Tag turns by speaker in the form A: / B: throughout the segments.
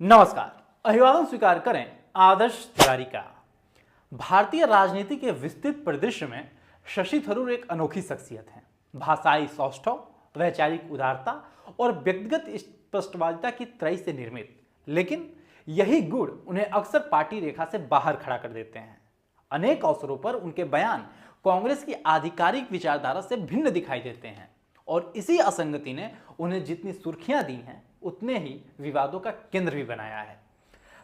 A: नमस्कार। अभिवादन स्वीकार करें आदर्श तिवारी का। भारतीय राजनीति के विस्तृत परिदृश्य में शशि थरूर एक अनोखी शख्सियत हैं। भाषाई सौष्ठव, वैचारिक उदारता और व्यक्तिगत स्पष्टवादिता की त्रयी से निर्मित, लेकिन यही गुण उन्हें अक्सर पार्टी रेखा से बाहर खड़ा कर देते हैं। अनेक अवसरों पर उनके बयान कांग्रेस की आधिकारिक विचारधारा से भिन्न दिखाई देते हैं और इसी असंगति ने उन्हें जितनी सुर्खियां दी हैं उतने ही विवादों का केंद्र भी बनाया है।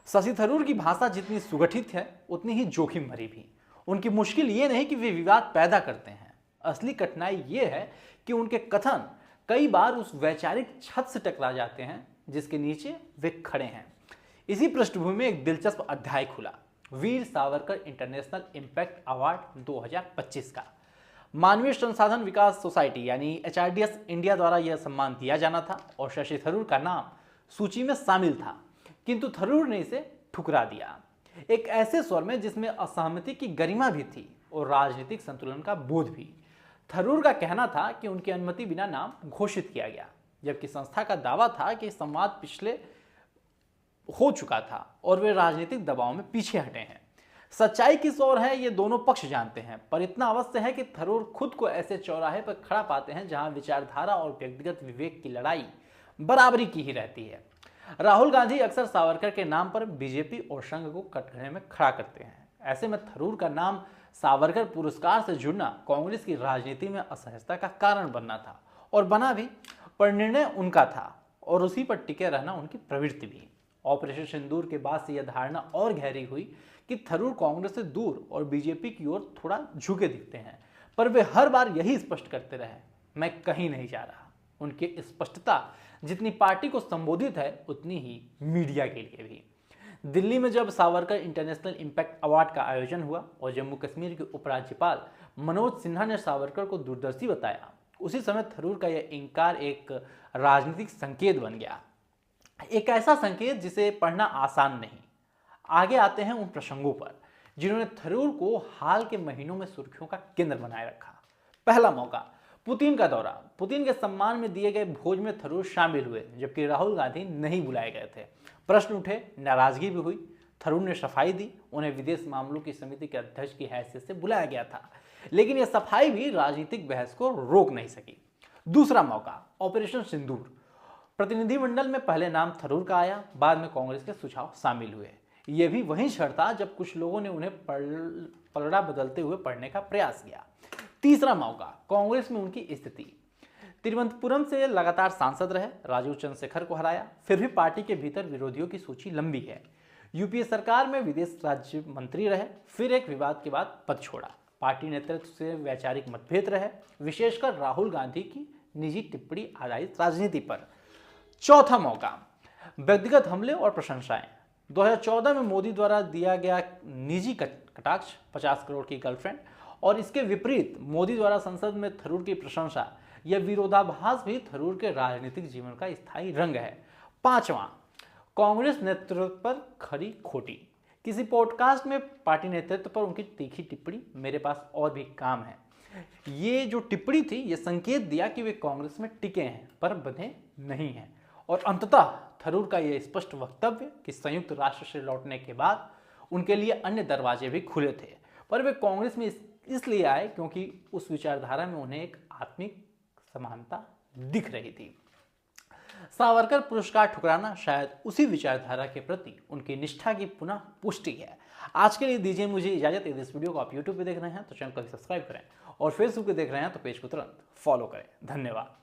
A: शशि थरूर की भाषा जितनी सुगठित है उतनी ही जोखिम भरी भी। उनकी मुश्किल ये नहीं कि वे विवाद पैदा करते हैं, असली कठिनाई ये है कि उनके कथन कई बार उस वैचारिक छत से टकरा जाते हैं जिसके नीचे वे खड़े हैं। इसी पृष्ठभूमि में एक दिलचस्प अध्याय खुला, Veer Savarkar international impact award 2025 का। मानवीय संसाधन विकास सोसाइटी यानी HRDS इंडिया द्वारा यह सम्मान दिया जाना था और शशि थरूर का नाम सूची में शामिल था, किंतु थरूर ने इसे ठुकरा दिया, एक ऐसे स्वर में जिसमें असहमति की गरिमा भी थी और राजनीतिक संतुलन का बोध भी। थरूर का कहना था कि उनकी अनुमति बिना नाम घोषित किया गया, जबकि संस्था का दावा था कि संवाद पिछले हो चुका था और वे राजनीतिक दबाव में पीछे हटे हैं। सच्चाई किस ओर है ये दोनों पक्ष जानते हैं, पर इतना अवश्य है कि थरूर खुद को ऐसे चौराहे पर खड़ा पाते हैं जहां विचारधारा और व्यक्तिगत विवेक की लड़ाई बराबरी की ही रहती है। राहुल गांधी अक्सर सावरकर के नाम पर बीजेपी और संघ को कटघरे में खड़ा करते हैं। ऐसे में थरूर का नाम सावरकर पुरस्कार से जुड़ना कांग्रेस की राजनीति में असहजता का कारण बनना था और बना भी, पर निर्णय उनका था और उसी पर टिके रहना उनकी प्रवृत्ति भी। ऑपरेशन सिंदूर के बाद से यह धारणा और गहरी हुई कि थरूर कांग्रेस से दूर और बीजेपी की ओर थोड़ा झुके दिखते हैं, पर वे हर बार यही स्पष्ट करते रहे, मैं कहीं नहीं जा रहा। उनकी स्पष्टता जितनी पार्टी को संबोधित है उतनी ही मीडिया के लिए भी। दिल्ली में जब सावरकर इंटरनेशनल इम्पैक्ट अवार्ड का आयोजन हुआ और जम्मू कश्मीर के उपराज्यपाल मनोज सिन्हा ने सावरकर को दूरदर्शी बताया, उसी समय थरूर का यह इंकार एक राजनीतिक संकेत बन गया, एक ऐसा संकेत जिसे पढ़ना आसान नहीं। आगे आते हैं उन प्रसंगों पर जिन्होंने थरूर को हाल के महीनों में सुर्खियों का केंद्र बनाए रखा। पहला मौका, पुतिन का दौरा। पुतिन के सम्मान में दिए गए भोज में थरूर शामिल हुए, जबकि राहुल गांधी नहीं बुलाए गए थे। प्रश्न उठे, नाराजगी भी हुई। थरूर ने सफाई दी, उन्हें विदेश मामलों की समिति के अध्यक्ष की हैसियत से बुलाया गया था, लेकिन यह सफाई भी राजनीतिक बहस को रोक नहीं सकी। दूसरा मौका, ऑपरेशन सिंदूर। प्रतिनिधिमंडल में पहले नाम थरूर का आया, बाद में कांग्रेस के सुझाव शामिल हुए। यह भी वही क्षण था जब कुछ लोगों ने उन्हें पलड़ा बदलते हुए पढ़ने का प्रयास किया। तीसरा मौका, कांग्रेस में उनकी स्थिति। तिरुवनंतपुरम से लगातार सांसद रहे, राजीव चंद्रशेखर को हराया, फिर भी पार्टी के भीतर विरोधियों की सूची लंबी है। यूपीए सरकार में विदेश राज्य मंत्री रहे, फिर एक विवाद के बाद पद छोड़ा। पार्टी नेतृत्व से वैचारिक मतभेद रहे, विशेषकर राहुल गांधी की निजी टिप्पणी आधारित राजनीति पर। चौथा मौका, व्यक्तिगत हमले और प्रशंसाएं। 2014 में मोदी द्वारा दिया गया निजी कटाक्ष, 50 करोड़ की गर्लफ्रेंड, और इसके विपरीत मोदी द्वारा संसद में थरूर की प्रशंसा, यह विरोधाभास भी थरूर के राजनीतिक जीवन का स्थायी रंग है। पांचवां, कांग्रेस नेतृत्व पर खरी खोटी। किसी पॉडकास्ट में पार्टी नेतृत्व पर उनकी तीखी टिप्पणी, मेरे पास और भी काम है। ये जो टिप्पणी थी, ये संकेत दिया कि वे कांग्रेस में टिके हैं पर बंधे नहीं हैं। और अंततः थरूर का यह स्पष्ट वक्तव्य कि संयुक्त राष्ट्र से लौटने के बाद उनके लिए अन्य दरवाजे भी खुले थे, पर वे कांग्रेस में इसलिए आए क्योंकि उस विचारधारा में उन्हें एक आत्मिक समानता दिख रही थी। सावरकर पुरस्कार ठुकराना शायद उसी विचारधारा के प्रति उनकी निष्ठा की पुनः पुष्टि है। आज के लिए दीजिए मुझे इजाजत। यदि इस वीडियो को आप यूट्यूब पे देख रहे हैं तो चैनल को सब्सक्राइब करें और फेसबुक पे देख रहे हैं तो पेज को तुरंत फॉलो करें। धन्यवाद।